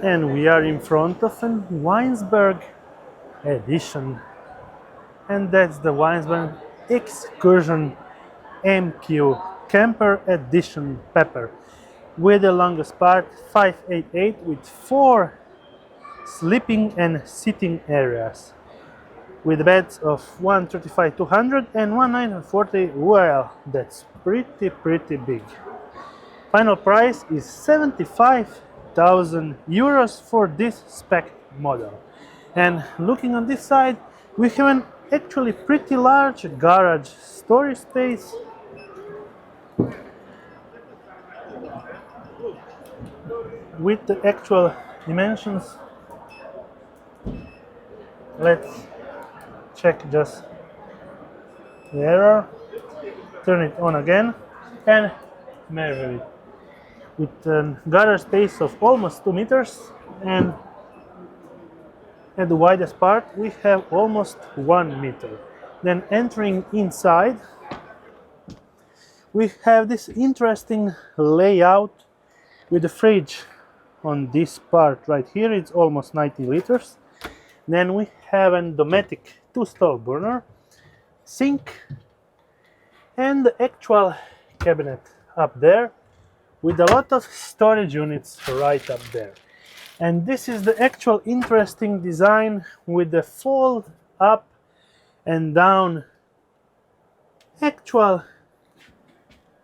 And we are in front of a Weinsberg edition, and that's the Weinsberg X-Cursion MQ Camper Edition Pepper with the longest part 588 with 4 sleeping and sitting areas with beds of 135-200 and 1940. Well, that's pretty big. Final price is 75,000 euros for this spec model. And looking on this side, we have an actually pretty large garage storage space with the actual dimensions. Let's check just the error, turn it on again and measure it. With a garage space of almost 2 meters, and at the widest part we have almost 1 meter. Then entering inside, we have this interesting layout with the fridge on this part right here. It's almost 90 liters. Then we have a Dometic 2-stall burner, sink, and the actual cabinet up there with a lot of storage units right up there. And this is the actual interesting design with the fold up and down actual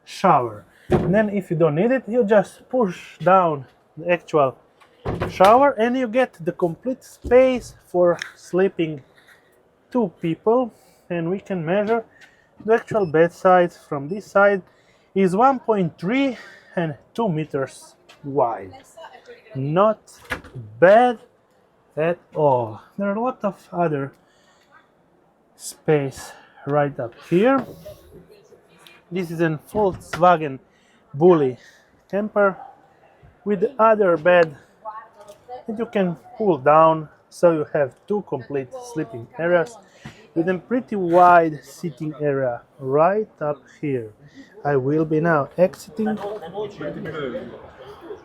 shower. And then if you don't need it, you just push down the actual shower and you get the complete space for sleeping 2 people. And we can measure the actual bed size from this side is 1.3 and 2 meters wide. Not bad at all. There are a lot of other space right up here. This is a Volkswagen Bully camper with the other bed that you can pull down, so you have 2 complete sleeping areas with a pretty wide sitting area right up here. I will be now exiting.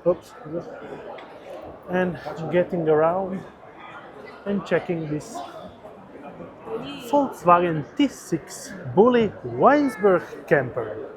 Oops. And getting around and checking this Volkswagen T6 Bully Weinsberg camper.